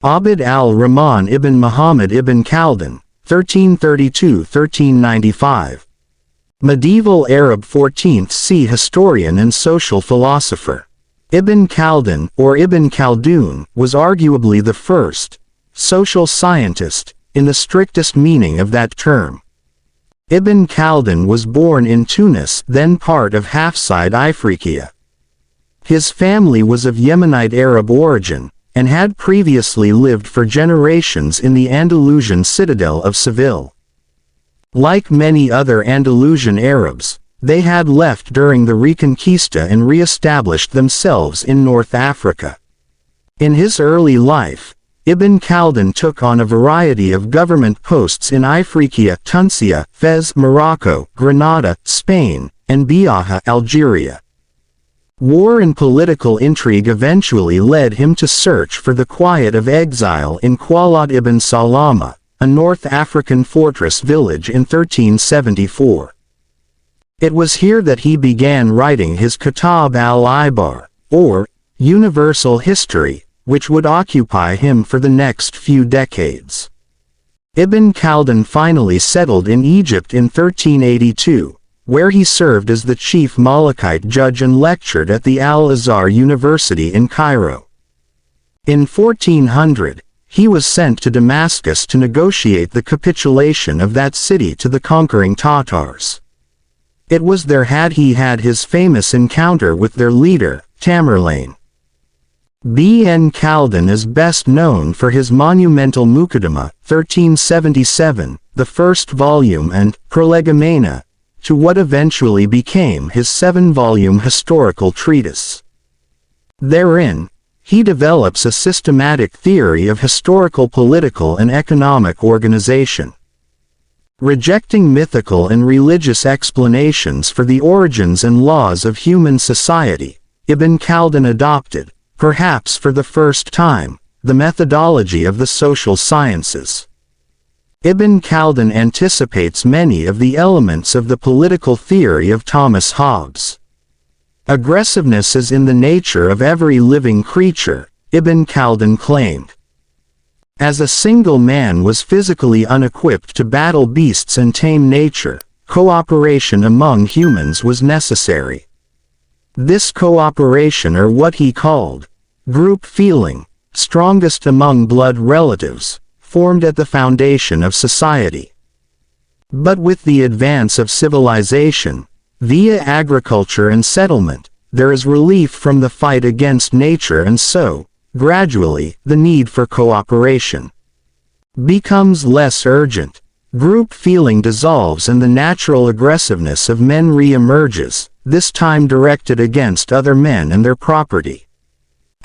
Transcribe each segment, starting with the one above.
Abd al-Rahman ibn Mohammad ibn Khaldun, 1332–1395. Medieval Arab 14th century historian and social philosopher. Ibn Khaldun, or Ibn Khaldun, was arguably the first social scientist, in the strictest meaning of that term. Ibn Khaldun was born in Tunis, then part of Hafside Ifriqiya. His family was of Yemenite Arab origin, and had previously lived for generations in the Andalusian citadel of Seville. Like many other Andalusian Arabs, they had left during the Reconquista and re-established themselves in North Africa. In his early life, Ibn Khaldun took on a variety of government posts in Ifriqiya, Tunisia, Fez, Morocco, Granada, Spain, and Biaha, Algeria. War and political intrigue eventually led him to search for the quiet of exile in Quwlat ibn Salama, a North African fortress village in 1374. It was here that he began writing his Kitab al-Ibar, or Universal History, which would occupy him for the next few decades. Ibn Khaldun finally settled in Egypt in 1382, where he served as the chief Malakite judge and lectured at the Al-Azhar University in Cairo. In 1400, he was sent to Damascus to negotiate the capitulation of that city to the conquering Tatars. It was there he had his famous encounter with their leader, Tamerlane. Ibn Khaldun is best known for his monumental Muqaddimah, 1377, the first volume, and Prolegomena, to what eventually became his 7-volume historical treatise. Therein, he develops a systematic theory of historical, political, and economic organization. Rejecting mythical and religious explanations for the origins and laws of human society, Ibn Khaldun adopted, perhaps for the first time, the methodology of the social sciences. Ibn Khaldun anticipates many of the elements of the political theory of Thomas Hobbes. Aggressiveness is in the nature of every living creature, Ibn Khaldun claimed. As a single man was physically unequipped to battle beasts and tame nature, cooperation among humans was necessary. This cooperation, or what he called group feeling, strongest among blood relatives, formed at the foundation of society. But with the advance of civilization, via agriculture and settlement, there is relief from the fight against nature, and so, gradually, the need for cooperation becomes less urgent. Group feeling dissolves and the natural aggressiveness of men re-emerges, this time directed against other men and their property.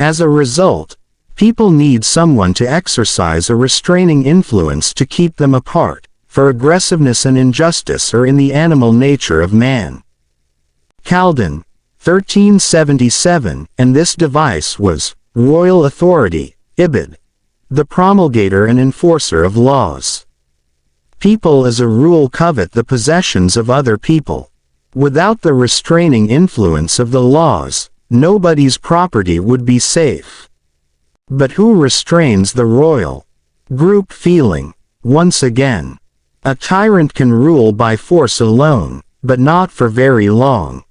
As a result, people need someone to exercise a restraining influence to keep them apart, for aggressiveness and injustice are in the animal nature of man. Khaldun, 1377, and this device was royal authority, Ibid, the promulgator and enforcer of laws. People as a rule covet the possessions of other people. Without the restraining influence of the laws, nobody's property would be safe. But who restrains the royal group feeling? Once again, a tyrant can rule by force alone, but not for very long.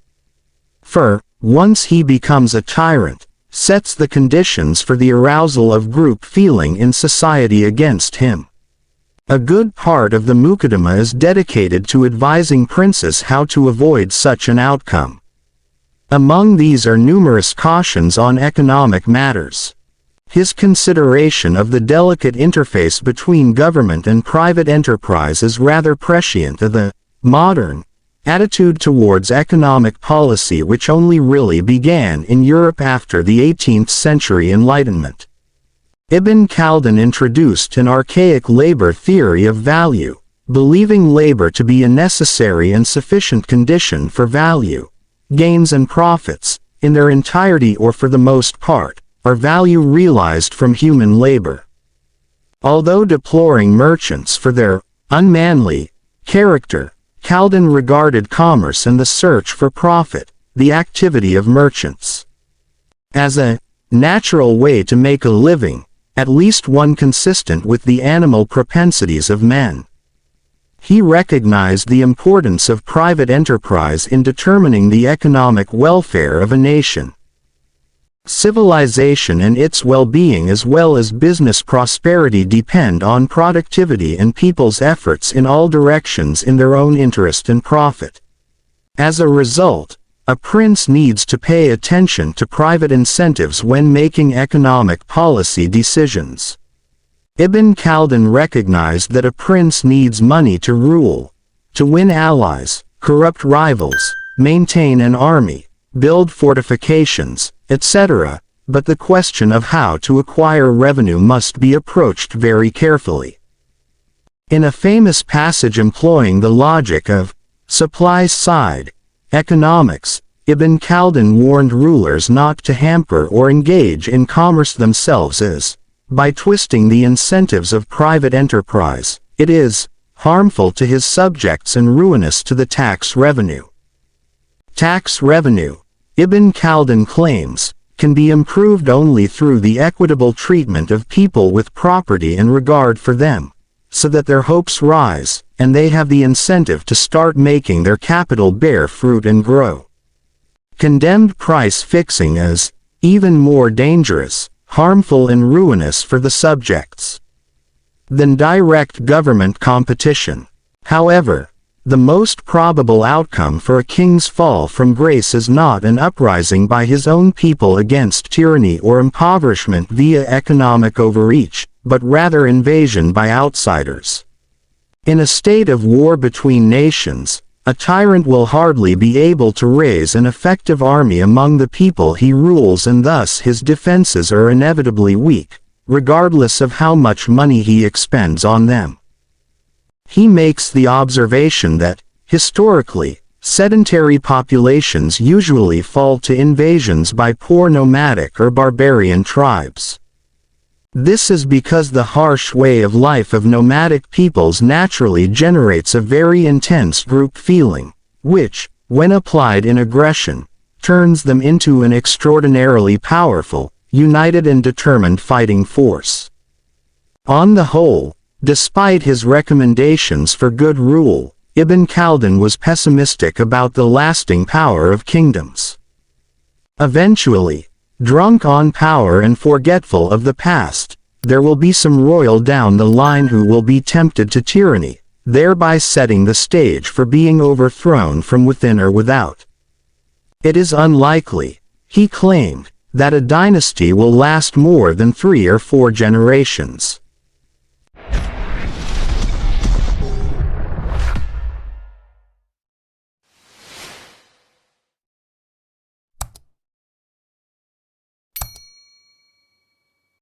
For, once he becomes a tyrant, sets the conditions for the arousal of group feeling in society against him. A good part of the Muqaddimah is dedicated to advising princes how to avoid such an outcome. Among these are numerous cautions on economic matters. His consideration of the delicate interface between government and private enterprise is rather prescient of the modern attitude towards economic policy which only really began in Europe after the 18th century Enlightenment. Ibn Khaldun introduced an archaic labor theory of value, believing labor to be a necessary and sufficient condition for value. Gains and profits, in their entirety or for the most part, are value realized from human labor. Although deploring merchants for their unmanly character, Khaldun regarded commerce and the search for profit, the activity of merchants, as a natural way to make a living, at least one consistent with the animal propensities of men. He recognized the importance of private enterprise in determining the economic welfare of a nation. Civilization and its well-being as well as business prosperity depend on productivity and people's efforts in all directions in their own interest and profit. As a result, a prince needs to pay attention to private incentives when making economic policy decisions. Ibn Khaldun recognized that a prince needs money to rule, to win allies, corrupt rivals, maintain an army, build fortifications, etc., but the question of how to acquire revenue must be approached very carefully. In a famous passage employing the logic of supply-side economics, Ibn Khaldun warned rulers not to hamper or engage in commerce themselves as, by twisting the incentives of private enterprise, it is harmful to his subjects and ruinous to the tax revenue. Tax revenue, Ibn Khaldun claims, can be improved only through the equitable treatment of people with property and regard for them, so that their hopes rise, and they have the incentive to start making their capital bear fruit and grow. Condemned price fixing as even more dangerous, harmful and ruinous for the subjects than direct government competition. However, the most probable outcome for a king's fall from grace is not an uprising by his own people against tyranny or impoverishment via economic overreach, but rather invasion by outsiders. In a state of war between nations, a tyrant will hardly be able to raise an effective army among the people he rules, and thus his defenses are inevitably weak, regardless of how much money he expends on them. He makes the observation that, historically, sedentary populations usually fall to invasions by poor nomadic or barbarian tribes. This is because the harsh way of life of nomadic peoples naturally generates a very intense group feeling, which, when applied in aggression, turns them into an extraordinarily powerful, united and determined fighting force. On the whole, despite his recommendations for good rule, Ibn Khaldun was pessimistic about the lasting power of kingdoms. Eventually, drunk on power and forgetful of the past, there will be some royal down the line who will be tempted to tyranny, thereby setting the stage for being overthrown from within or without. It is unlikely, he claimed, that a dynasty will last more than 3 or 4 generations.